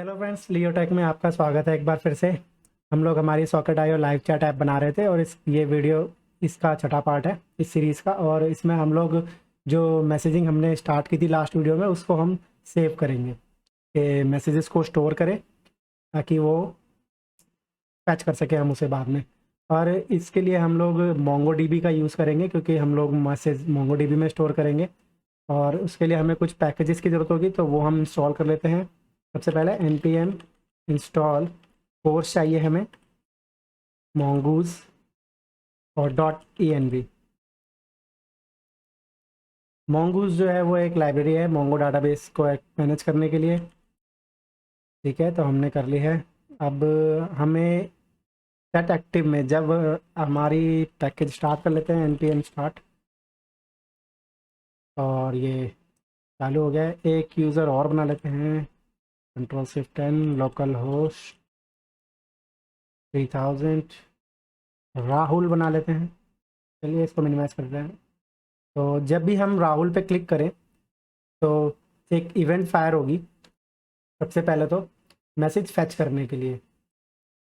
Hello friends, लियोटेक में आपका स्वागत है एक बार फिर से। हम लोग हमारी socket IO live chat app बना रहे थे और ये वीडियो इसका छठा पार्ट है इस सीरीज़ का। और इसमें हम लोग जो मैसेजिंग हमने स्टार्ट की थी लास्ट वीडियो में उसको हम सेव करेंगे कि मैसेजेस को स्टोर करें ताकि वो पैच कर सके हम उसे बाद में। और इसके लिए हम लोग मोंगो डीबी का यूज़ करेंगे क्योंकि हम लोग मैसेज मोंगो डीबी में स्टोर करेंगे। और उसके लिए हमें कुछ पैकेजेस की ज़रूरत होगी तो वो हम इंस्टॉल कर लेते हैं। सबसे पहले npm इंस्टॉल कोर्स चाहिए हमें, mongoose और .env। mongoose जो है वो एक लाइब्रेरी है मोंगो डाटाबेस को मैनेज करने के लिए। ठीक है, तो हमने कर ली है। अब हमें सेट एक्टिव में जब हमारी पैकेज स्टार्ट कर लेते हैं npm स्टार्ट, और ये चालू हो गया है। एक यूज़र और बना लेते हैं, Ctrl+Shift+N, लोकल होस्ट 3000, राहुल बना लेते हैं। चलिए इसको मिनिमाइज़ करते हैं। तो जब भी हम राहुल पे क्लिक करें तो एक इवेंट फायर होगी सबसे पहले तो मैसेज फैच करने के लिए।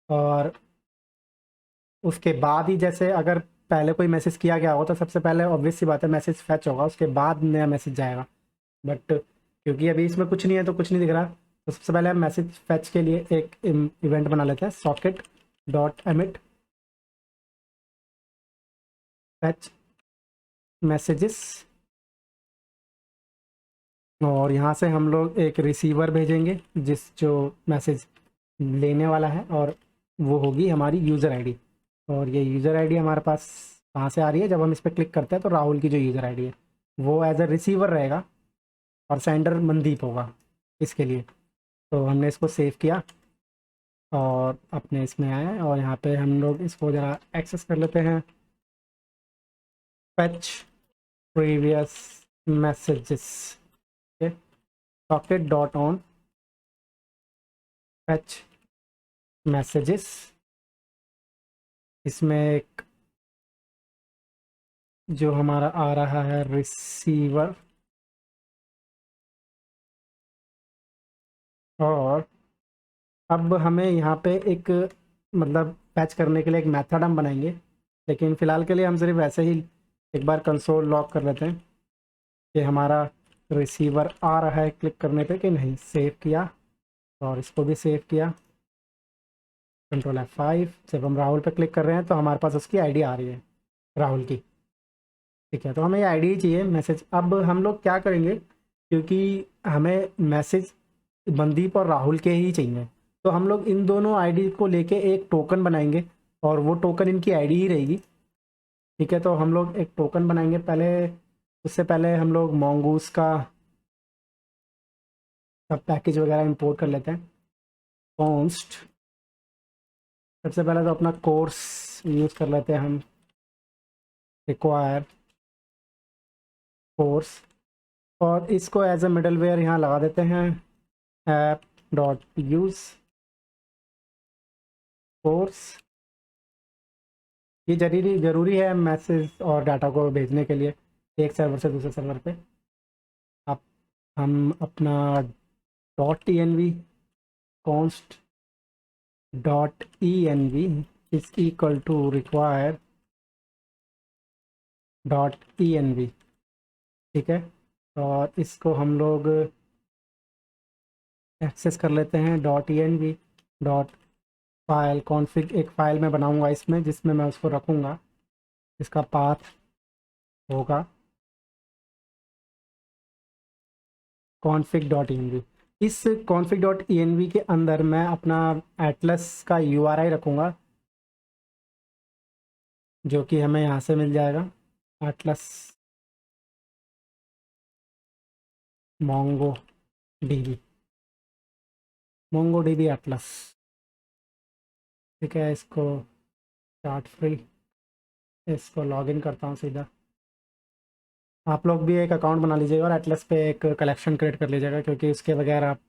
और उसके बाद ही जैसे अगर पहले कोई मैसेज किया गया हो तो सबसे पहले ऑब्वियस सी बात है मैसेज फैच होगा, उसके बाद नया मैसेज जाएगा। बट क्योंकि अभी इसमें कुछ नहीं है तो कुछ नहीं दिख रहा, तो सबसे पहले हम मैसेज फैच के लिए एक इवेंट बना लेते हैं, socket dot emit fetch messages. और यहाँ से हम लोग एक रिसीवर भेजेंगे जो मैसेज लेने वाला है, और वो होगी हमारी यूज़र आईडी। और ये यूज़र आईडी हमारे पास कहाँ से आ रही है, जब हम इस पर क्लिक करते हैं तो राहुल की जो यूज़र आईडी है वो एज अ रिसीवर रहेगा और सेंडर मनदीप होगा इसके लिए। तो हमने इसको सेव किया और अपने इसमें आए और यहाँ पे हम लोग इसको ज़रा एक्सेस कर लेते हैं। Fetch previous messages, socket dot on fetch messages. इसमें एक जो हमारा आ रहा है रिसीवर, और अब हमें यहाँ पे एक मतलब पैच करने के लिए एक मेथड हम बनाएंगे, लेकिन फ़िलहाल के लिए हम सिर्फ ऐसे ही एक बार कंसोल लॉग कर लेते हैं कि हमारा रिसीवर आ रहा है क्लिक करने पे कि नहीं। सेव किया और इसको भी सेव किया, Ctrl+F5। जब हम राहुल पे क्लिक कर रहे हैं तो हमारे पास उसकी आईडी आ रही है राहुल की। ठीक है, तो हमें ये आईडी ही चाहिए मैसेज। अब हम लोग क्या करेंगे, क्योंकि हमें मैसेज मनदीप और राहुल के ही चाहिए, तो हम लोग इन दोनों आईडी को लेके एक टोकन बनाएंगे और वो टोकन इनकी आईडी ही रहेगी। ठीक है, तो हम लोग एक टोकन बनाएंगे। पहले उससे पहले हम लोग mongoose का सब पैकेज वगैरह इंपोर्ट कर लेते हैं। कॉन्स्ट सबसे पहले तो अपना कोर्स यूज़ कर लेते हैं हम, रिक्वायर कोर्स, और इसको एज ए मिडलवेयर यहाँ लगा देते हैं, ऐप डॉट यूज़ कोर्स। ये ज़रूरी है मैसेज और डाटा को भेजने के लिए एक सर्वर से दूसरे सर्वर पे। अब हम अपना dot E N V, const dot E N V is equal to require dot E N V. ठीक है, और इसको हम लोग एक्सेस कर लेते हैं, dot E N V dot file config. एक फ़ाइल मैं बनाऊंगा इसमें जिसमें मैं उसको रखूँगा, इसका पाथ होगा config डॉट env। इस config डॉट env के अंदर मैं अपना एटलस का URI रखूँगा जो कि हमें यहाँ से मिल जाएगा, एटलस मोंगो डीबी एटलस। ठीक है, इसको स्टार्ट फ्री, इसको लॉगिन करता हूँ सीधा। आप लोग भी एक अकाउंट बना लीजिएगा और एटलस पे एक कलेक्शन क्रिएट कर लीजिएगा, क्योंकि उसके बगैर आप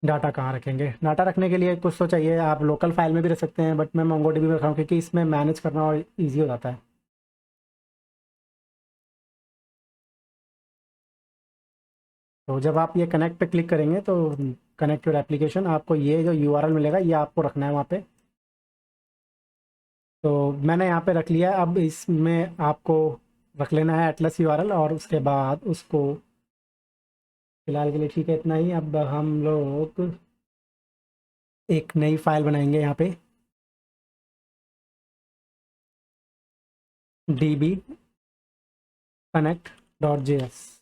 डाटा कहाँ रखेंगे। डाटा रखने के लिए कुछ तो चाहिए, आप लोकल फाइल में भी रख सकते हैं, बट मैं मोंगोडीबी में रख रहा हूँ क्योंकि इसमें मैनेज करना और ईजी हो जाता है। तो जब आप ये कनेक्ट पे क्लिक करेंगे तो कनेक्ट योर एप्लीकेशन, आपको ये जो यूआरएल मिलेगा ये आपको रखना है वहाँ पे। तो मैंने यहाँ पे रख लिया है। अब इसमें आपको रख लेना है एटलस यूआरएल, और उसके बाद उसको फिलहाल के लिए ठीक है इतना ही। अब हम लोग एक नई फाइल बनाएंगे यहाँ पे, db connect.js,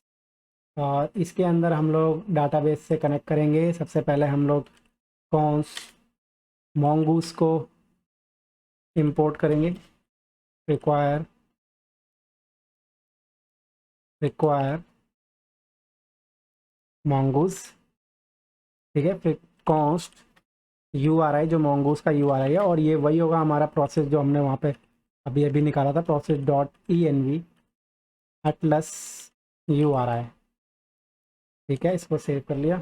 और इसके अंदर हम लोग डाटाबेस से कनेक्ट करेंगे। सबसे पहले हम लोग कॉन्स mongoose को इंपोर्ट करेंगे, रिक्वायर mongoose, ठीक है। फिर कॉन्स्ट URI जो mongoose का URI है, और ये वही होगा हमारा प्रोसेस जो हमने वहाँ पे अभी अभी निकाला था, process dot env atlas URI, ठीक है। इसको सेव कर लिया।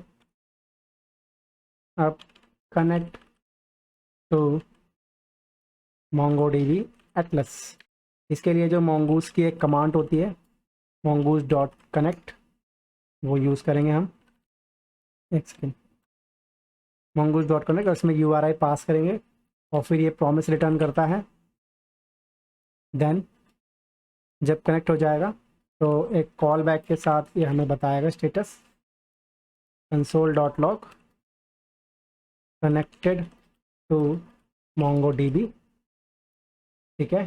अब कनेक्ट टू MongoDB atlas, इसके लिए जो mongoose की एक कमांड होती है mongoose.connect, वो यूज़ करेंगे हम। एक सेकेंड, mongoose.connect, और इसमें URI पास करेंगे, और फिर ये प्रॉमिस रिटर्न करता है। देन जब कनेक्ट हो जाएगा तो एक कॉल बैक के साथ ये हमें बताएगा status console.log connected to MongoDB, ठीक है।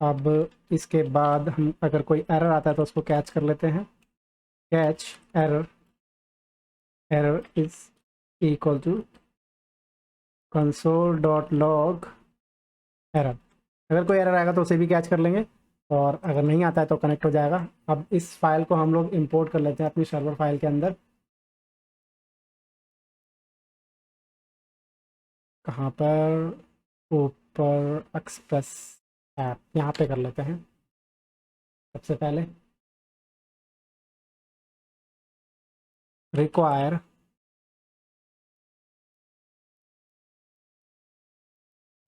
अब इसके बाद हम अगर कोई एरर आता है तो उसको कैच कर लेते हैं। Catch error is equal to console.log error. अगर कोई एरर आएगा तो उसे भी कैच कर लेंगे, और अगर नहीं आता है तो कनेक्ट हो जाएगा। अब इस फाइल को हम लोग इंपोर्ट कर लेते हैं अपनी सर्वर फाइल के अंदर। कहाँ पर, ऊपर एक्सप्रेस ऐप, यहाँ पे कर लेते हैं। सबसे पहले रिक्वायर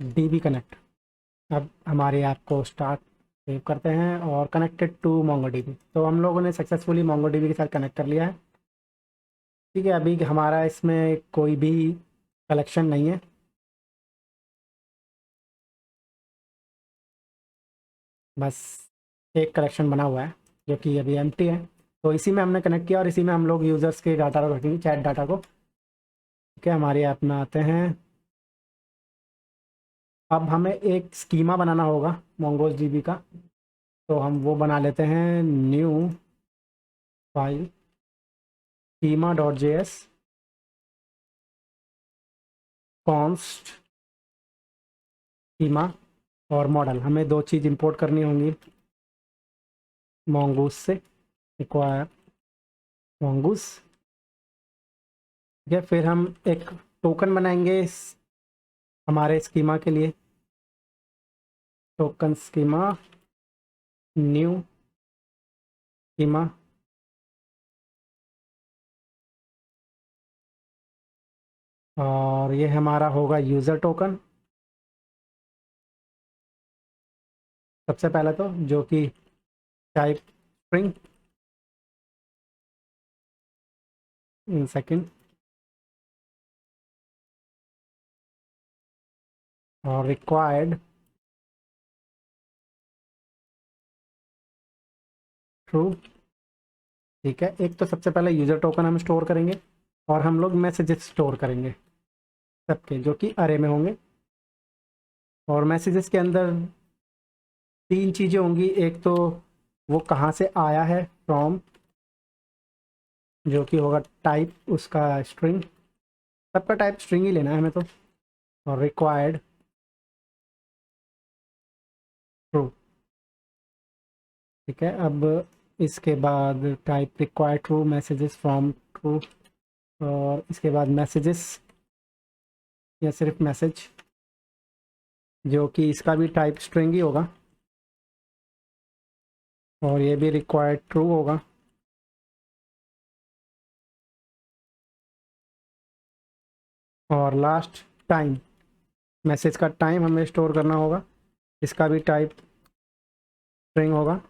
DB कनेक्ट। अब हमारे ऐप को स्टार्ट सेव करते हैं, और कनेक्टेड टू MongoDB। तो हम लोगों ने सक्सेसफुली MongoDB के साथ कनेक्ट कर लिया है, ठीक है। अभी हमारा इसमें कोई भी कलेक्शन नहीं है, बस एक कलेक्शन बना हुआ है जो कि अभी एम्प्टी है। तो इसी में हमने कनेक्ट किया, और इसी में हम लोग यूज़र्स के डाटा को रखेंगे, चैट डाटा को, ठीक है। हमारे ऐप में आते हैं। अब हमें एक स्कीमा बनाना होगा MongoDB का, तो हम वो बना लेते हैं। New file schema.js const schema और मॉडल। हमें दो चीज़ इंपोर्ट करनी होंगी mongoose से, रिक्वायर mongoose, ठीक है। फिर हम एक टोकन बनाएंगे हमारे स्कीमा के लिए, टोकन स्कीमा न्यू स्कीमा, और ये हमारा होगा यूज़र टोकन सबसे पहले तो, जो कि टाइप स्ट्रिंग, इन सेकंड, और रिक्वायर्ड ट्रू, ठीक है। एक तो सबसे पहले यूज़र टोकन हम स्टोर करेंगे, और हम लोग मैसेजेस स्टोर करेंगे सबके, जो कि अरे में होंगे। और मैसेजेस के अंदर तीन चीज़ें होंगी। एक तो वो कहाँ से आया है, फ्रॉम, जो कि होगा टाइप उसका स्ट्रिंग, सबका टाइप स्ट्रिंग ही लेना है हमें तो, और रिक्वायर्ड ट्रू, ठीक है। अब इसके बाद type required true, messages from true, और इसके बाद मैसेजेस या सिर्फ मैसेज, जो कि इसका भी टाइप स्ट्रिंग ही होगा, और ये भी रिक्वायर्ड ट्रू होगा। और लास्ट टाइम, मैसेज का टाइम हमें स्टोर करना होगा, इसका भी टाइप स्ट्रिंग होगा,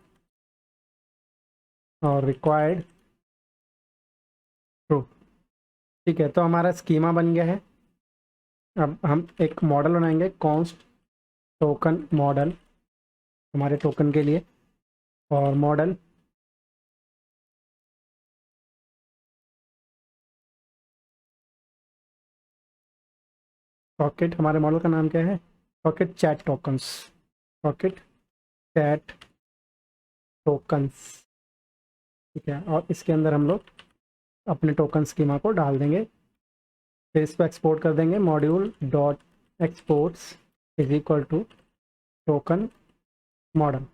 और रिक्वायर्ड ठीक है, तो हमारा स्कीमा बन गया है। अब हम एक मॉडल बनाएंगे, कॉन्स्ट टोकन मॉडल, हमारे टोकन के लिए। और मॉडल सॉकेट, हमारे मॉडल का नाम क्या है? Socket chat tokens, socket chat tokens. ठीक है, और इसके अंदर हम लोग अपने टोकन स्कीमा को डाल देंगे। फिर इसको एक्सपोर्ट कर देंगे, module dot exports is equal to token model.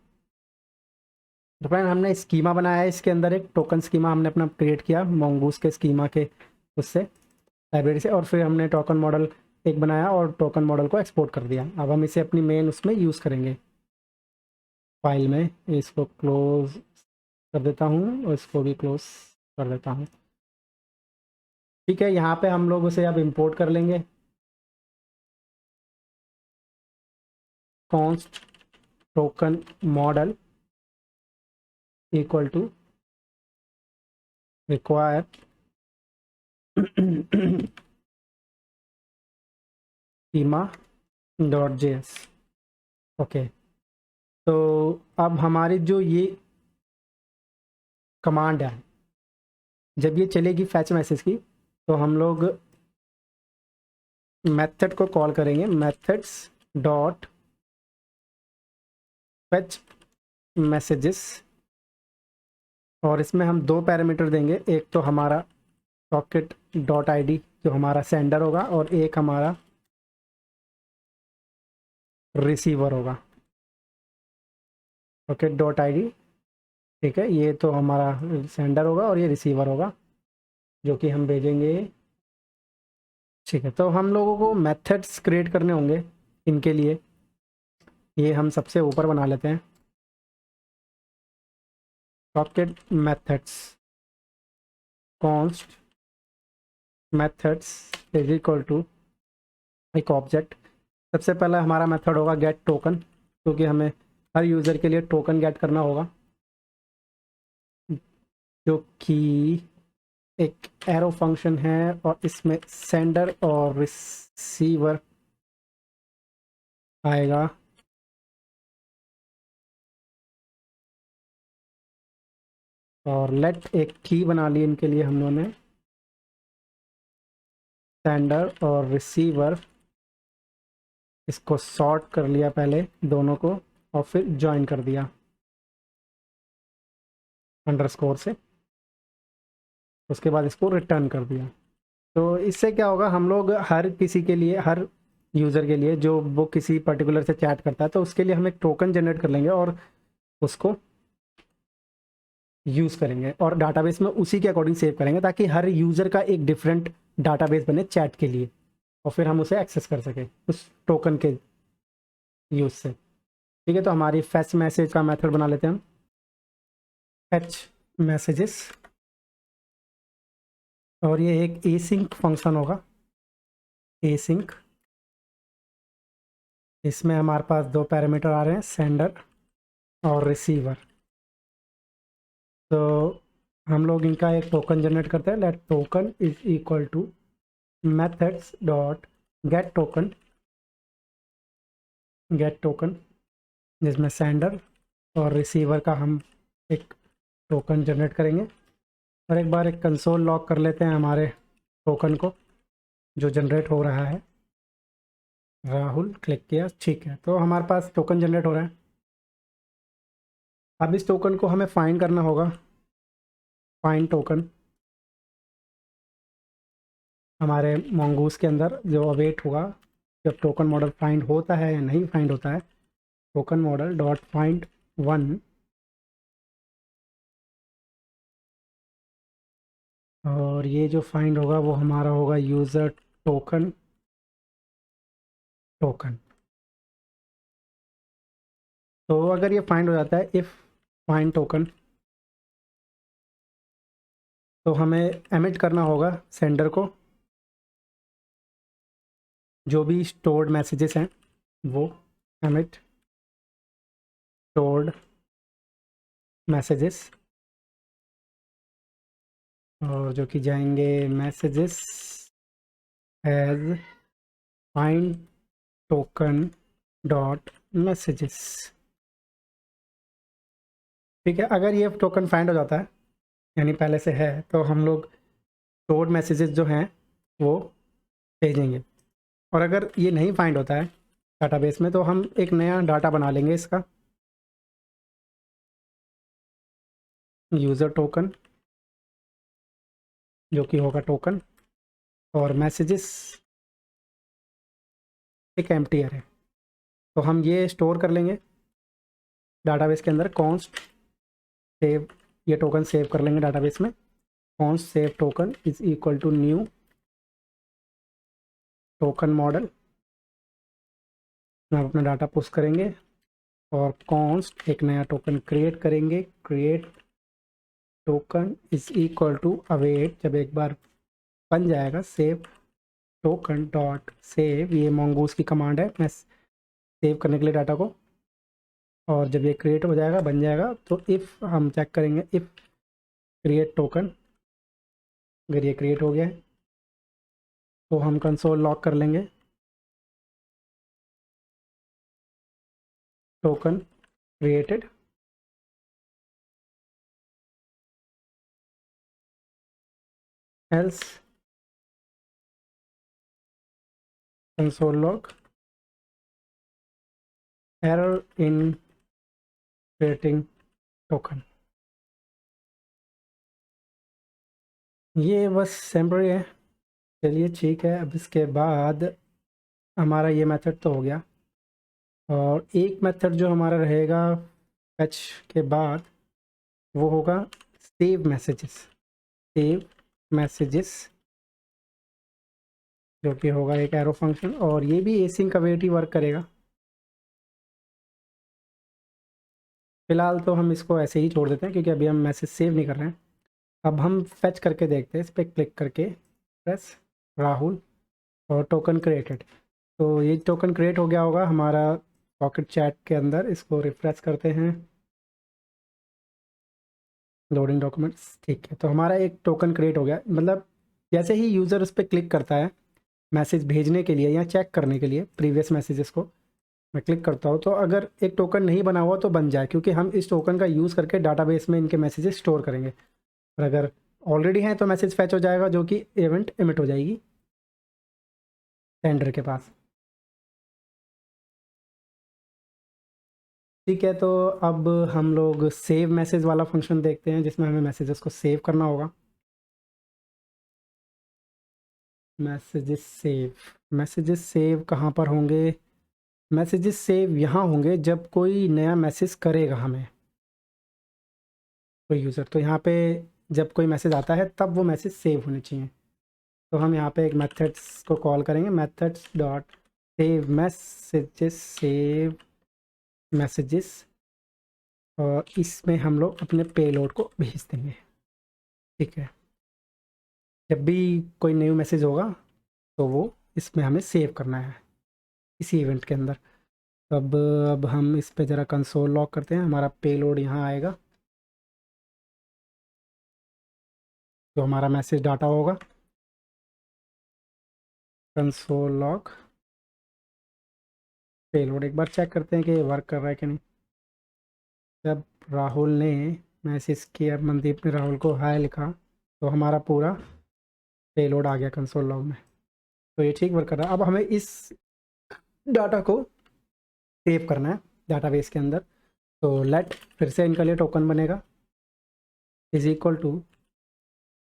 तो फ्रेंड हमने स्कीमा बनाया है, इसके अंदर एक टोकन स्कीमा हमने अपना क्रिएट किया मोंगूस के स्कीमा के उससे, लाइब्रेरी से, और फिर हमने टोकन मॉडल एक बनाया और टोकन मॉडल को एक्सपोर्ट कर दिया। अब हम इसे अपनी मेन उसमें यूज़ करेंगे फाइल में। इसको क्लोज कर देता हूँ और इसको भी क्लोज कर देता हूँ। ठीक है, यहाँ पे हम लोग उसे अब इंपोर्ट कर लेंगे। Const token model equal to require schema dot JS. Okay, तो अब हमारी जो ये कमांड है, जब ये चलेगी फैच मैसेज की, तो हम लोग मेथड को कॉल करेंगे, मेथड्स डॉट फैच मैसेजेस। और इसमें हम दो पैरामीटर देंगे, एक तो हमारा सॉकेट डॉट आईडी जो हमारा सेंडर होगा, और एक हमारा रिसीवर होगा, सॉकेट डॉट आईडी। ठीक है, ये तो हमारा सेंडर होगा और ये रिसीवर होगा जो कि हम भेजेंगे। ठीक है, तो हम लोगों को मेथड्स क्रिएट करने होंगे इनके लिए। ये हम सबसे ऊपर बना लेते हैं, socket methods const methods is equal to एक ऑब्जेक्ट। सबसे पहला हमारा मेथड होगा गेट टोकन, क्योंकि हमें हर यूज़र के लिए टोकन गेट करना होगा, जो कि एक एरो फंक्शन है, और इसमें सेंडर और रिसीवर आएगा। और लेट एक की बना ली इनके लिए हम लोगों ने, सेंडर और रिसीवर, इसको सॉर्ट कर लिया पहले दोनों को, और फिर ज्वाइन कर दिया अंडरस्कोर से। उसके बाद इसको रिटर्न कर दिया। तो इससे क्या होगा, हम लोग हर किसी के लिए, हर यूज़र के लिए जो वो किसी पर्टिकुलर से चैट करता है, तो उसके लिए हम एक टोकन जनरेट कर लेंगे और उसको यूज़ करेंगे और डाटाबेस में उसी के अकॉर्डिंग सेव करेंगे, ताकि हर यूज़र का एक डिफरेंट डाटाबेस बने चैट के लिए, और फिर हम उसे एक्सेस कर सकें उस टोकन के यूज़ से। ठीक है, तो हमारी फैच मैसेज का मेथड बना लेते हैं हम, फैच मैसेजेस। और ये एक एसिंक फंक्शन होगा, एसिंक। इसमें हमारे पास दो पैरामीटर आ रहे हैं, सेंडर और रिसीवर। तो हम लोग इनका एक टोकन जनरेट करते हैं, let token is equal to methods dot get token, get token जिसमें सेंडर और रिसीवर का हम एक टोकन जनरेट करेंगे। और एक बार एक कंसोल लॉग कर लेते हैं हमारे टोकन को जो जनरेट हो रहा है। राहुल क्लिक किया, ठीक है, तो हमारे पास टोकन जनरेट हो रहा है। अब इस टोकन को हमें फाइंड करना होगा, फाइंड टोकन हमारे मोंगूस के अंदर जो अवेट होगा जब टोकन मॉडल फाइंड होता है या नहीं फाइंड होता है। Token model dot find one, और ये जो फाइंड होगा वो हमारा होगा यूज़र टोकन टोकन। तो अगर ये फाइंड हो जाता है, इफ़ फाइंड टोकन, तो हमें एमिट करना होगा सेंडर को जो भी स्टोर्ड मैसेजेस हैं, वो एमिट स्टोर्ड मैसेजेस। और जो कि जाएंगे messages as find token dot messages. ठीक है, अगर ये टोकन फाइंड हो जाता है यानी पहले से है तो हम लोग स्टोर्ड मैसेजेस जो हैं वो भेजेंगे। और अगर ये नहीं फाइंड होता है डाटाबेस में तो हम एक नया डाटा बना लेंगे इसका, यूज़र टोकन जो कि होगा टोकन, और मैसेजेस एक एम्प्टी अरे। तो हम ये स्टोर कर लेंगे डाटाबेस के अंदर, कॉन्स्ट सेव, ये टोकन सेव कर लेंगे डाटाबेस में। Const save token is equal to new token model, हम अपना डाटा पुश करेंगे और कॉन्स्ट एक नया टोकन क्रिएट करेंगे, create token is equal to await, जब एक बार बन जाएगा सेव टोकन डॉट सेव, ये mongoose की कमांड है मैं सेव करने के लिए डाटा को। और जब ये क्रिएट हो जाएगा बन जाएगा तो इफ़ हम चेक करेंगे इफ़ क्रिएट टोकन, अगर ये क्रिएट हो गया है तो हम कंसोल लॉग कर लेंगे token created, else console log error in creating token. ये बस सैम्पल है, चलिए ठीक है। अब इसके बाद हमारा ये मेथड तो हो गया, और एक मेथड जो हमारा रहेगा फैच के बाद वो होगा सेव मैसेजेस, सेव मैसेजेस जो कि होगा एक एरो फंक्शन, और ये भी एसिंक का वेट ही वर्क करेगा। फिलहाल तो हम इसको ऐसे ही छोड़ देते हैं क्योंकि अभी हम मैसेज सेव नहीं कर रहे हैं। अब हम फैच करके देखते हैं, इस पर क्लिक करके प्रेस राहुल और टोकन क्रिएटेड, तो ये टोकन क्रिएट हो गया होगा हमारा पॉकेट चैट के अंदर। इसको रिफ्रेश करते हैं, लोडिंग डॉक्यूमेंट्स, ठीक है। तो हमारा एक टोकन क्रिएट हो गया, मतलब जैसे ही यूज़र उस पर क्लिक करता है मैसेज भेजने के लिए या चेक करने के लिए प्रीवियस मैसेजेस को, मैं क्लिक करता हूँ तो अगर एक टोकन नहीं बना हुआ तो बन जाए, क्योंकि हम इस टोकन का यूज़ करके डाटाबेस में इनके मैसेजेस स्टोर करेंगे। और अगर ऑलरेडी हैं तो मैसेज फैच हो जाएगा जो कि इवेंट एमिट हो जाएगी सेंडर के पास। ठीक है, तो अब हम लोग सेव मैसेज वाला फंक्शन देखते हैं जिसमें हमें मैसेजेस को सेव करना होगा। मैसेजेस सेव कहाँ पर होंगे? मैसेजेस सेव यहाँ होंगे जब कोई नया मैसेज करेगा हमें कोई यूज़र, तो यहाँ पे जब कोई मैसेज आता है तब वो मैसेज सेव होने चाहिए। तो हम यहाँ पे एक मेथड्स को कॉल करेंगे, methods dot save messages, save messages, और इसमें हम लोग अपने पेलोड को भेज देंगे। ठीक है, जब भी कोई न्यू मैसेज होगा तो वो इसमें हमें सेव करना है इसी इवेंट के अंदर। अब हम इस पे ज़रा कंसोल लॉग करते हैं, हमारा पेलोड यहाँ आएगा तो हमारा मैसेज डाटा होगा कंसोल लॉग पेलोड। एक बार चेक करते हैं कि ये वर्क कर रहा है कि नहीं। जब राहुल ने मैसेज किया, मनदीप ने राहुल को हाय लिखा तो हमारा पूरा पेलोड आ गया कंसोल लॉग में, तो ये ठीक वर्क कर रहा है। अब हमें इस डाटा को सेव करना है डाटाबेस के अंदर, तो लेट फिर से इनका लिए टोकन बनेगा is equal to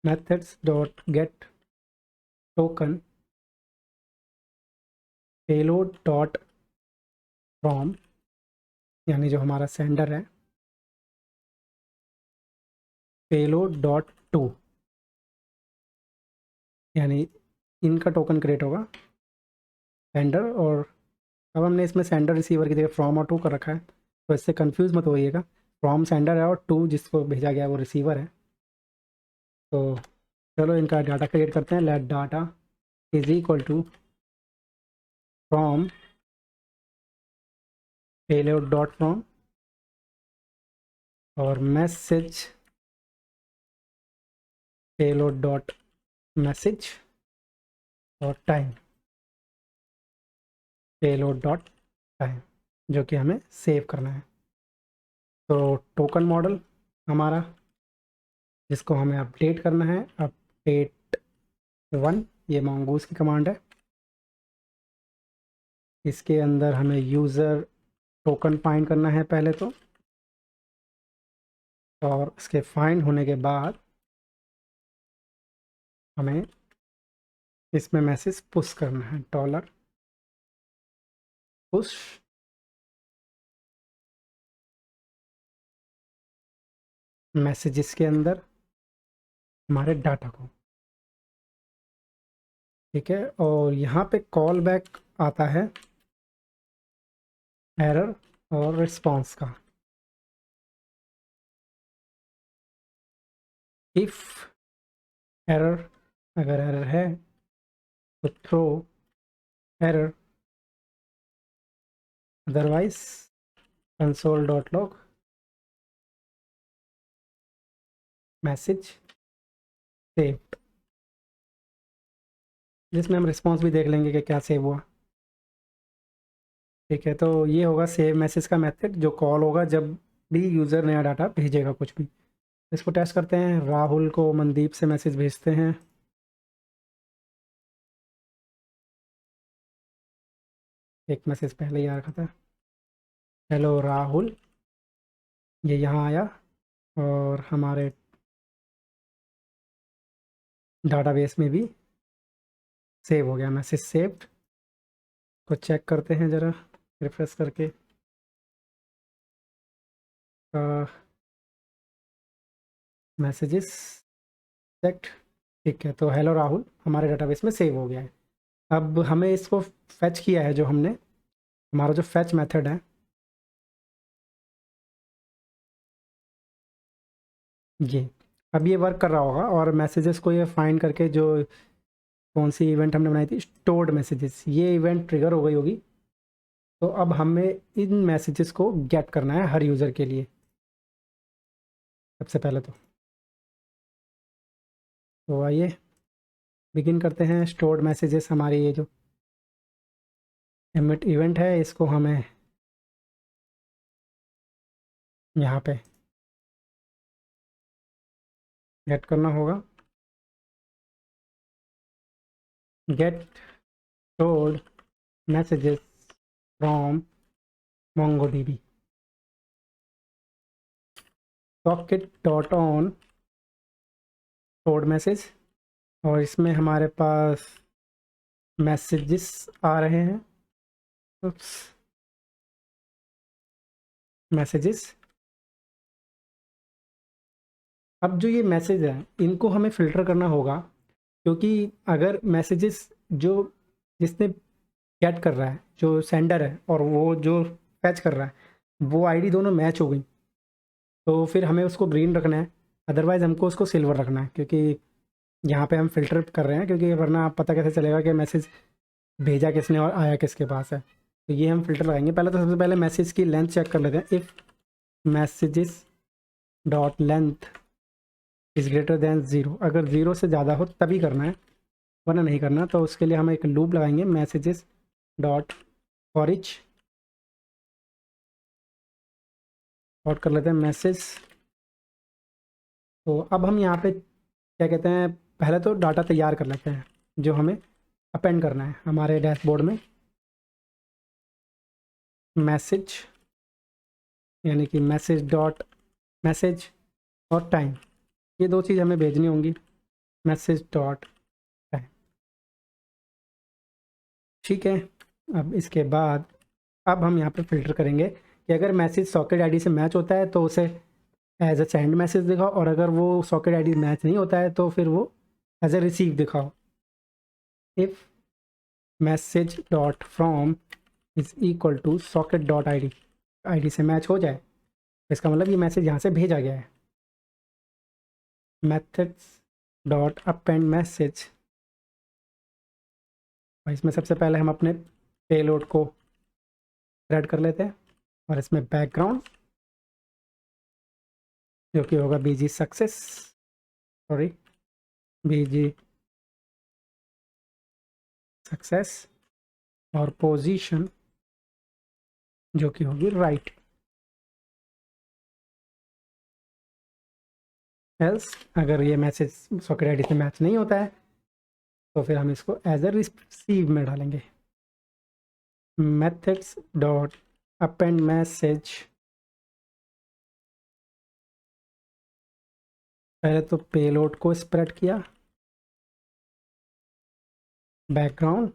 methods dot get token payload dot from, यानी जो हमारा सेंडर है, पेलोड डॉट टू, यानी इनका टोकन क्रिएट होगा सेंडर। और अब हमने इसमें सेंडर रिसीवर की जगह फ्रॉम और टू कर रखा है, तो इससे कंफ्यूज मत होइएगा। फ्रॉम सेंडर है और टू जिसको भेजा गया है वो रिसीवर है। तो चलो इनका डाटा क्रिएट करते हैं, let data is equal to from payload dot from और मैसेज पेलोड डॉट मैसेज और टाइम, पेलोड डॉट टाइम, जो कि हमें सेव करना है। तो टोकन मॉडल हमारा, जिसको हमें अपडेट करना है, अपडेट 1, ये mongoose की कमांड है। इसके अंदर हमें यूज़र टोकन फाइंड करना है पहले तो, और इसके फाइंड होने के बाद हमें इसमें मैसेज पुश करना है, डॉलर पुश मैसेजेस के अंदर हमारे डाटा को, ठीक है। और यहाँ पे कॉल बैक आता है एरर और रिस्पॉन्स का। इफ एरर, अगर एरर है तो throw error, otherwise console dot log message saved, जिसमें हम रिस्पॉन्स भी देख लेंगे कि क्या सेव हुआ, ठीक है। तो ये होगा सेव मैसेज का मेथड, जो कॉल होगा जब भी यूज़र नया डाटा भेजेगा कुछ भी। इसको टेस्ट करते हैं। राहुल को मनदीप से मैसेज भेजते हैं। एक मैसेज पहले ही आ रखा था, हेलो राहुल, ये यहाँ आया और हमारे डाटाबेस में भी सेव हो गया, मैसेज सेव्ड। को चेक करते हैं ज़रा रिफ्रेश करके। मैसेजेस चेक्ड, ठीक है। तो हेलो राहुल हमारे डाटाबेस में सेव हो गया है। अब हमें इसको फैच किया है, जो हमने, हमारा जो फैच मेथड है ये, अब ये वर्क कर रहा होगा और मैसेजेस को ये फाइंड करके, जो कौन सी इवेंट हमने बनाई थी, स्टोर्ड मैसेजेस, ये इवेंट ट्रिगर हो गई होगी। तो अब हमें इन मैसेजेस को गेट करना है हर यूज़र के लिए सबसे पहले तो आइए बिगिन करते हैं। स्टोर्ड मैसेजेस, हमारी ये जो एमिट इवेंट है, इसको हमें यहाँ पे गेट करना होगा। Get stored messages from MongoDB, socket dot on stored message, और इसमें हमारे पास मैसेजेस आ रहे हैं, मैसेजेस। अब जो ये मैसेज है, इनको हमें फ़िल्टर करना होगा, क्योंकि अगर मैसेजेस जो जिसने गेट कर रहा है, जो सेंडर है, और वो जो फैच कर रहा है, वो आईडी दोनों मैच हो गई, तो फिर हमें उसको ग्रीन रखना है। अदरवाइज़ हमको उसको सिल्वर रखना है, क्योंकि यहाँ पे हम फ़िल्टर कर रहे हैं, क्योंकि वरना आप पता कैसे चलेगा कि मैसेज भेजा किसने और आया किसके पास है। तो ये हम फ़िल्टर लगाएंगे। पहले तो सबसे पहले मैसेज की लेंथ चेक कर लेते हैं। If messages dot length is greater than 0, अगर 0 से ज़्यादा हो तभी करना है, वरना नहीं करना। तो उसके लिए हम एक लूप लगाएंगे, मैसेजेस डॉट फॉर ईच, और कर लेते हैं मैसेज। तो अब हम यहाँ पे क्या कहते हैं, पहले तो डाटा तैयार कर लेते हैं जो हमें अपेंड करना है हमारे डैशबोर्ड में। मैसेज, यानी कि मैसेज डॉट मैसेज और टाइम, ये दो चीज़ हमें भेजनी होंगी, मैसेज डॉट टाइम, ठीक है। अब इसके बाद अब हम यहाँ पे फ़िल्टर करेंगे कि अगर मैसेज सॉकेट आईडी से मैच होता है तो उसे एज अ सेंड मैसेज दिखाओ, और अगर वो सॉकेट आईडी मैच नहीं होता है तो फिर वो एज अ रिसीव दिखाओ। If message dot from is equal to socket dot I D से मैच हो जाए, इसका मतलब ये मैसेज यहाँ से भेजा गया है। मेथड्स डॉट अपेंड मैसेज, और इसमें सबसे पहले हम अपने पेलोड को ऐड कर लेते हैं, और इसमें बैकग्राउंड जो कि होगा BG सक्सेस, सॉरी बीजी सक्सेस और पोजीशन जो कि होगी राइट। एल्स अगर ये मैसेज सॉकेट आईडी से मैच नहीं होता है तो फिर हम इसको एज अ रिसीव में डालेंगे। मेथड्स डॉट अपेंड मैसेज, पहले तो पेलोड को स्प्रेड किया, बैकग्राउंड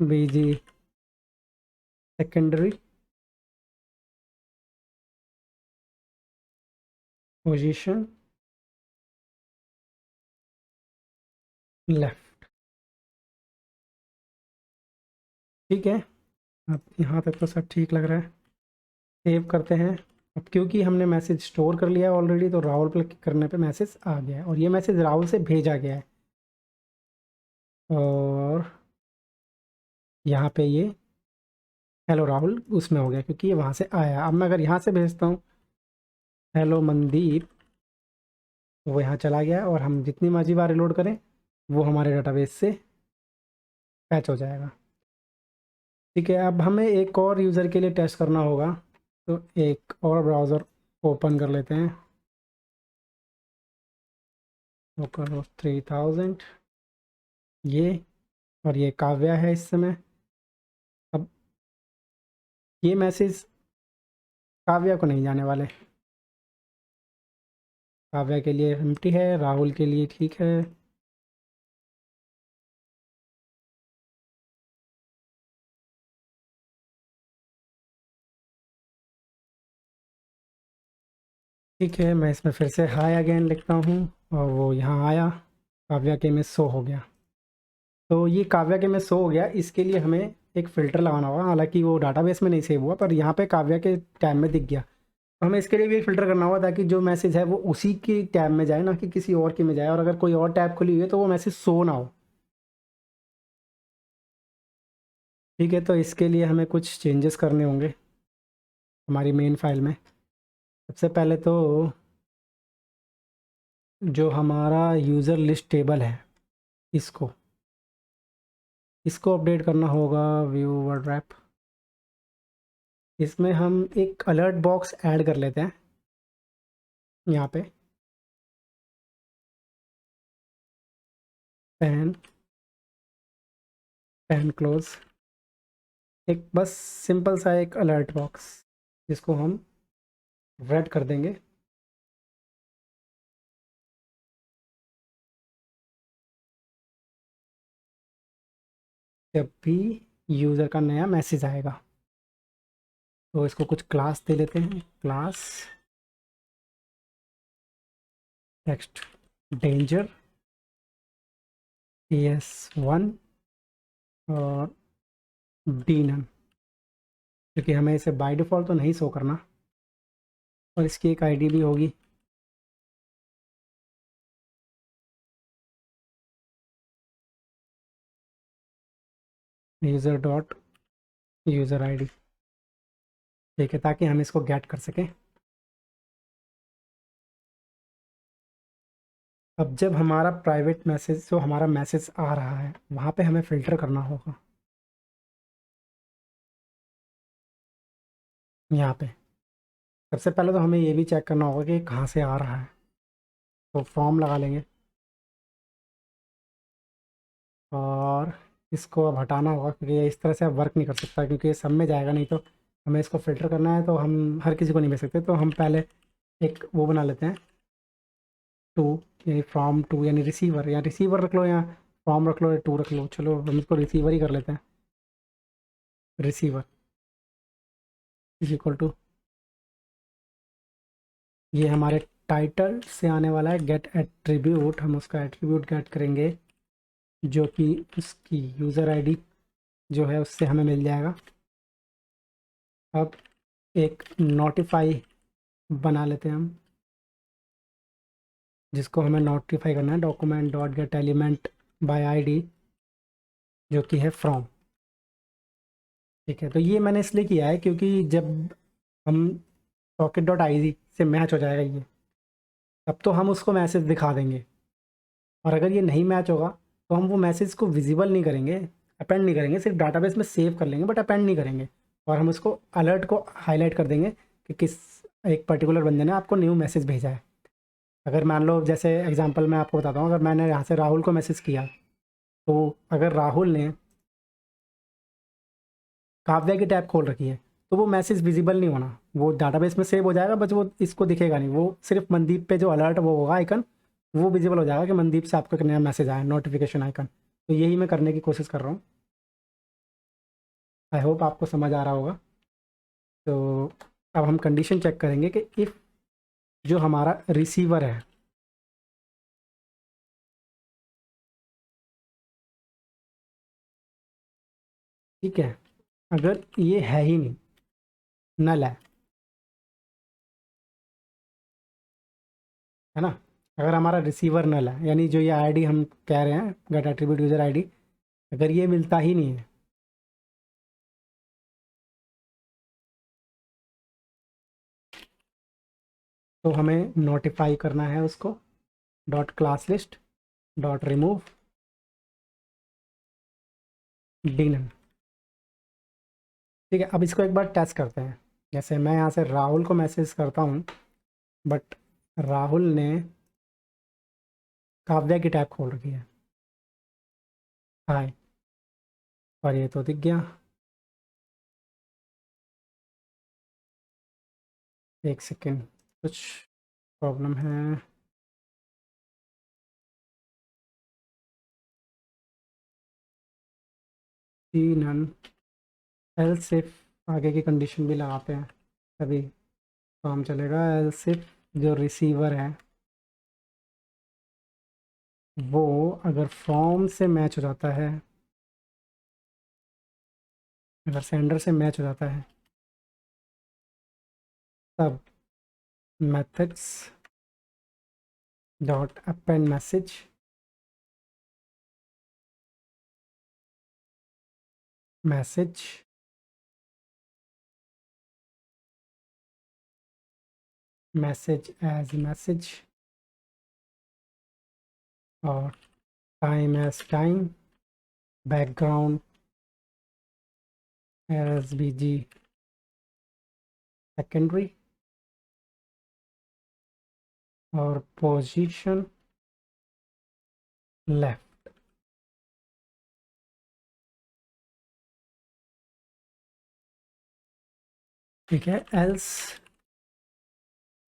बीजी सेकेंडरी पोजीशन लेफ्ट। ठीक है, अब यहाँ तक तो सब ठीक लग रहा है। सेव करते हैं। अब क्योंकि हमने मैसेज स्टोर कर लिया है ऑलरेडी तो राहुल पर क्लिक करने पे मैसेज आ गया है और ये मैसेज राहुल से भेजा गया है और यहाँ पे ये हेलो राहुल उसमें हो गया क्योंकि ये वहाँ से आया। अब मैं अगर यहाँ से भेजता हूँ हेलो मनदीप तो वो यहाँ चला गया और हम जितनी मर्जी बार रिलोड करें वो हमारे डाटाबेस से पैच हो जाएगा। ठीक है, अब हमें एक और यूज़र के लिए टेस्ट करना होगा तो एक और ब्राउज़र ओपन कर लेते हैं। वो करो 3000 ये, और ये काव्या है इस समय। अब ये मैसेज काव्या को नहीं जाने वाले, काव्या के लिए एम्प्टी है, राहुल के लिए ठीक है। ठीक है, मैं इसमें फिर से हाय अगेन लिखता हूँ और वो यहाँ आया, काव्या के में शो हो गया। तो ये काव्या के में शो हो गया, इसके लिए हमें एक फ़िल्टर लगाना होगा। हालांकि वो डाटाबेस में नहीं सेव हुआ पर यहाँ पे काव्या के टैब में दिख गया। तो हमें इसके लिए भी एक फ़िल्टर करना होगा ताकि जो मैसेज है वो उसी की टैब में जाए, ना कि किसी और के में जाए, और अगर कोई और टैब खुली हुई है तो वो मैसेज शो ना हो। ठीक है, तो इसके लिए हमें कुछ चेंजेस करने होंगे हमारी मेन फाइल में। सबसे पहले तो जो हमारा यूज़र लिस्ट टेबल है इसको अपडेट करना होगा। व्यू वर्ड रैप, इसमें हम एक अलर्ट बॉक्स ऐड कर लेते हैं यहाँ पे। पेन क्लोज, एक बस सिंपल सा एक अलर्ट बॉक्स जिसको हम रेड कर देंगे। जब भी यूज़र का नया मैसेज आएगा तो इसको कुछ क्लास दे लेते हैं। क्लास टेक्स्ट डेंजर PS1 और डीनन, क्योंकि हमें इसे बाय डिफ़ॉल्ट तो नहीं शो करना, और इसकी एक आईडी भी होगी। यूज़र डॉट यूज़र आईडी, ठीक है, ताकि हम इसको गेट कर सकें। अब जब हमारा प्राइवेट मैसेज, जो हमारा मैसेज आ रहा है वहाँ पे हमें फ़िल्टर करना होगा। यहाँ पे सबसे पहले तो हमें ये भी चेक करना होगा कि कहाँ से आ रहा है, तो फॉर्म लगा लेंगे और इसको अब हटाना होगा क्योंकि ये इस तरह से अब वर्क नहीं कर सकता, क्योंकि ये सब में जाएगा नहीं। तो हमें इसको फ़िल्टर करना है तो हम हर किसी को नहीं भेज सकते, तो हम पहले एक वो बना लेते हैं टू, यानी फ्रॉम टू, यानी रिसीवर, या रिसीवर रख लो या फॉर्म रख लो या टू रख लो। चलो हम इसको रिसीवर ही कर लेते हैं। रिसीवर इज इक्वल टू, ये हमारे टाइटल से आने वाला है गेट एट्रीब्यूट, हम उसका एट्रीब्यूट गेट करेंगे जो कि उसकी यूज़र आईडी जो है उससे हमें मिल जाएगा। अब एक नोटिफाई बना लेते हैं हम, जिसको हमें नोटिफाई करना है document dot gate element by ID जो कि है फ्रॉम। ठीक है, तो ये मैंने इसलिए किया है क्योंकि जब हम सॉकेट डॉट आई से मैच हो जाएगा ये, तब तो हम उसको मैसेज दिखा देंगे। और अगर ये नहीं मैच होगा तो हम वो मैसेज को विजिबल नहीं करेंगे, अपेंड नहीं करेंगे, सिर्फ डाटाबेस में सेव कर लेंगे बट अपेंड नहीं करेंगे। और हम उसको अलर्ट को हाईलाइट कर देंगे कि किस एक पर्टिकुलर बंदे ने आपको न्यू मैसेज भेजा है। अगर मान लो, जैसे एग्जांपल मैं आपको बताता हूँ, अगर मैंने यहाँ से राहुल को मैसेज किया, तो अगर राहुल ने काव्या की टैब खोल रखी है तो वो मैसेज विजिबल नहीं होना, वो डाटाबेस में सेव हो जाएगा बस वो इसको दिखेगा नहीं, वो सिर्फ मनदीप पे जो अलर्ट वो होगा आइकन, वो विजिबल हो जाएगा कि मनदीप से आपको एक नया मैसेज आया, नोटिफिकेशन आइकन। तो यही मैं करने की कोशिश कर रहा हूँ। आई होप आपको समझ आ रहा होगा। तो अब हम कंडीशन चेक करेंगे कि इफ़ जो हमारा रिसीवर है, ठीक है, अगर ये है ही नहीं, नल है ना, अगर हमारा रिसीवर नल है, यानी जो ये आईडी हम कह रहे हैं गेट एट्रीब्यूट यूज़र आईडी, अगर ये मिलता ही नहीं है, तो हमें नोटिफाई करना है उसको, dot class list dot remove d none. ठीक है, अब इसको एक बार टेस्ट करते हैं। जैसे मैं यहाँ से राहुल को मैसेज करता हूँ, बट राहुल ने काव्या की टैब खोल रखी है, हाय, और ये तो दिख गया। एक सेकेंड, कुछ प्रॉब्लम है। डीनन एल्स सिर्फ आगे की कंडीशन भी लगाते हैं, तभी काम चलेगा। एल्स सिर्फ जो रिसीवर है वो अगर फॉर्म से मैच हो जाता है, अगर सेंडर से मैच हो जाता है, तब methods dot append message message message as message और time as time, background as B G secondary, और पोजीशन लेफ्ट। ठीक है, else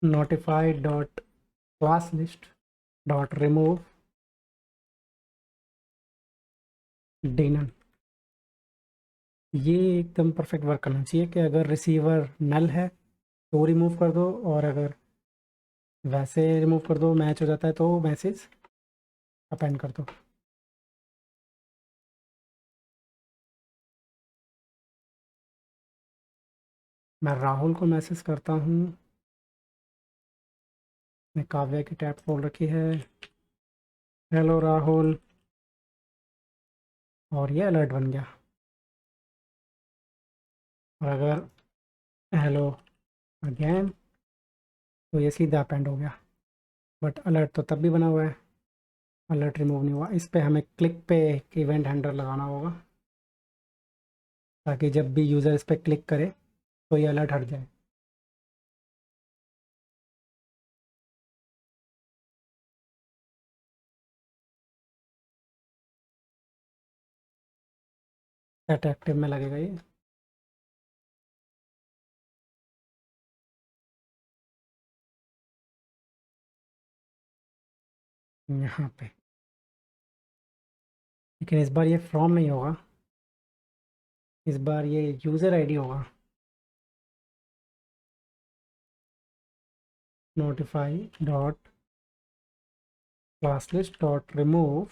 notify dot class list dot remove d none. ये एकदम परफेक्ट वर्क करना चाहिए कि अगर रिसीवर नल है तो रिमूव कर दो, और अगर वैसे रिमूव कर दो, मैच हो जाता है तो मैसेज अपेंड कर दो। मैं राहुल को मैसेज करता हूँ, मैं काव्या की टैब खोल रखी है, हेलो राहुल, और ये अलर्ट बन गया। और अगर हेलो अगेन, तो ये सीधा अपेंड हो गया, बट अलर्ट तो तब भी बना हुआ है, अलर्ट रिमूव नहीं हुआ। इस पे हमें क्लिक पे एक इवेंट हैंडलर लगाना होगा, ताकि जब भी यूज़र इस पर क्लिक करे तो ये अलर्ट हट जाए। सेट एक्टिव में लगेगा ये। यहाँ पे, लेकिन इस बार ये फ्रॉम नहीं होगा, इस बार ये यूज़र आईडी होगा। Notify dot class list dot remove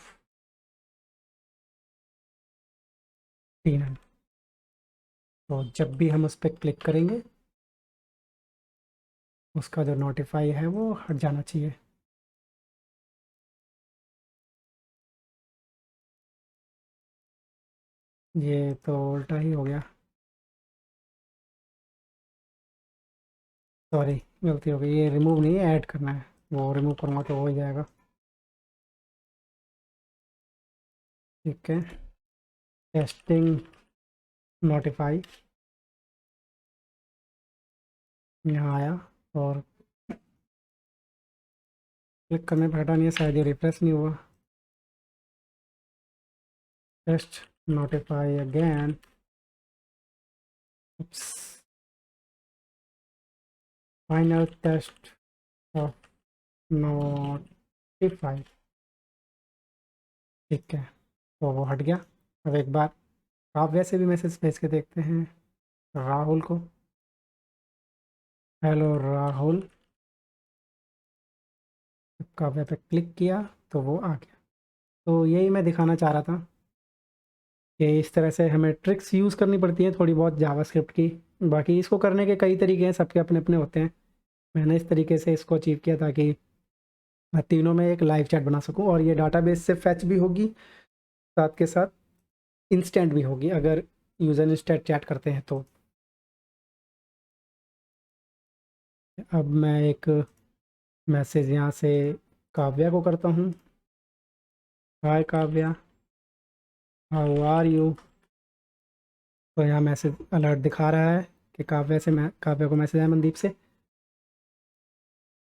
d none. तो जब भी हम उस पर क्लिक करेंगे, उसका जो नोटिफाई है वो हट जाना चाहिए। ये तो उल्टा ही हो गया, सॉरी, गलती हो गई। ये रिमूव नहीं है, ऐड करना है, वो रिमूव करूँगा तो हो ही जाएगा। ठीक है, टेस्टिंग नोटिफाई यहाँ आया और क्लिक करने पर हटा नहीं है, शायद ये रिफ्रेश नहीं हुआ। Test notify again, final test of notify. ठीक है, तो वो हट गया। अब एक बार आप वैसे भी मैसेज भेज के देखते हैं राहुल को। हेलो राहुल, काव्या पे क्लिक किया तो वो आ गया। तो यही मैं दिखाना चाह रहा था कि इस तरह से हमें ट्रिक्स यूज़ करनी पड़ती हैं थोड़ी बहुत जावास्क्रिप्ट की। बाकी इसको करने के कई तरीके हैं, सबके अपने अपने होते हैं। मैंने इस तरीके से इसको अचीव किया ताकि मैं तीनों में एक लाइव चैट बना सकूं, और ये डाटाबेस से फैच भी होगी, साथ के साथ इंस्टेंट भी होगी अगर यूज़र इंस्टेंट चैट करते हैं तो। अब मैं एक मैसेज यहाँ से काव्या को करता हूँ। हाय काव्या, हाउ आर यू। तो यहाँ मैसेज अलर्ट दिखा रहा है कि काव्या को मैसेज आया मनदीप से।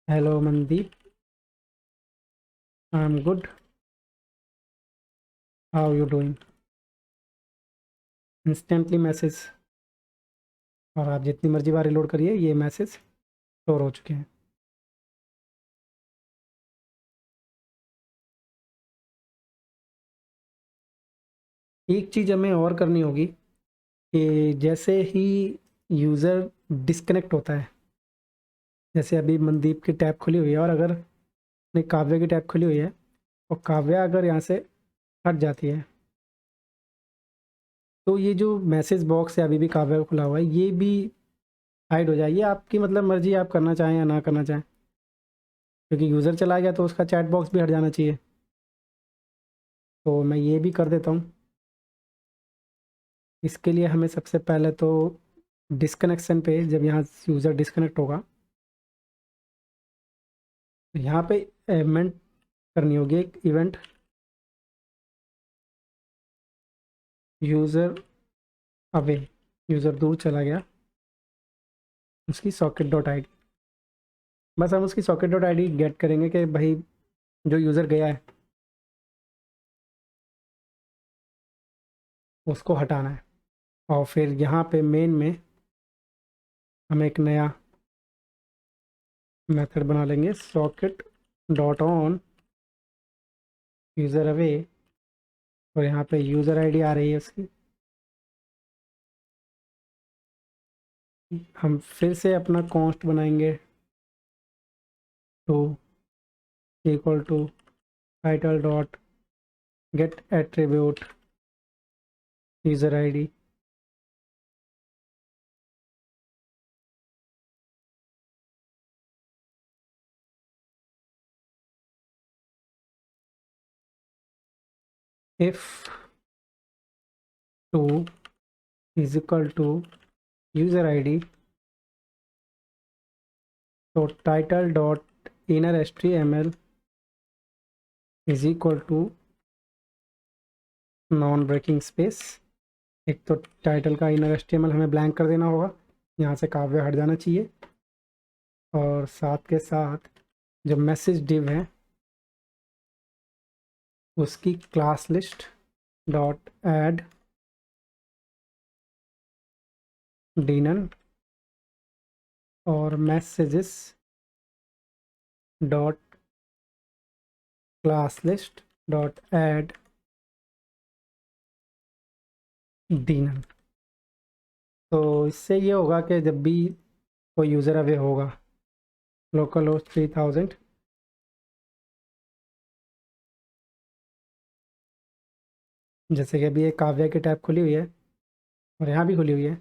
Hello Mandeep, I am good, how you doing. Instantly message, और आप जितनी मर्जी बार रिलोड करिए ये मैसेज स्टोर हो चुके हैं। एक चीज़ हमें और करनी होगी कि जैसे ही यूज़र डिस्कनेक्ट होता है, जैसे अभी मनदीप की टैब खुली हुई है और अगर नहीं काव्या की टैब खुली हुई है और काव्या अगर यहाँ से हट जाती है तो ये जो मैसेज बॉक्स है अभी भी काव्या का खुला हुआ है ये भी हाइड हो जाए। ये आपकी मतलब मर्जी, आप करना चाहें या ना करना चाहें, क्योंकि यूज़र चला गया तो उसका चैट बॉक्स भी हट जाना चाहिए। तो मैं ये भी कर देता हूँ। इसके लिए हमें सबसे पहले तो डिस्कनेक्शन पे, जब यहाँ यूज़र डिस्कनेक्ट होगा तो यहाँ पे इवेंट करनी होगी, एक इवेंट यूज़र अवे, यूज़र दूर चला गया, उसकी सॉकेट डॉट आई डी। बस हम उसकी socket dot I D get करेंगे कि भाई जो यूज़र गया है उसको हटाना है। और फिर यहाँ पे मेन में हम एक नया मेथड बना लेंगे, socket dot on user away, और यहाँ पे यूज़र आईडी आ रही है उसकी। हम फिर से अपना कॉन्स्ट बनाएंगे to equal to title dot get attribute user ID. If to is equal to user ID, तो title dot inner HTML is equal to non breaking space. एक तो टाइटल का इनर HTML हमें ब्लैंक कर देना होगा, यहाँ से काव्य हट जाना चाहिए, और साथ के साथ जो मैसेज डिव है उसकी class list dot add d none और messages dot class list dot add d none. तो इससे ये होगा कि जब भी कोई यूज़र अवे होगा लोकल होस्ट 3000, जैसे कि अभी एक काव्या की टैब खुली हुई है और यहाँ भी खुली हुई है,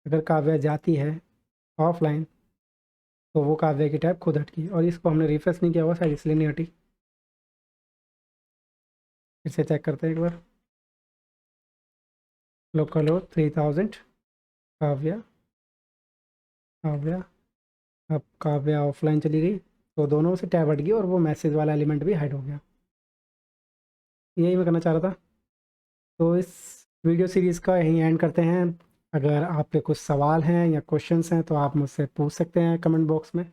अगर काव्या जाती है ऑफलाइन तो वो काव्या की टैब खुद हटकी, और इसको हमने रिफ्रेश नहीं किया हुआ शायद इसलिए नहीं हटी। फिर से चेक करते हैं एक बार, लोकल होस्ट 3000 काव्या, काव्या, अब काव्या ऑफलाइन चली गई तो दोनों से टैब हट गई और वो मैसेज वाला एलिमेंट भी हाइड हो गया। यही मैं करना चाह रहा था। तो इस वीडियो सीरीज़ का यहीं एंड करते हैं। अगर आपके कुछ सवाल हैं या क्वेश्चंस हैं तो आप मुझसे पूछ सकते हैं कमेंट बॉक्स में।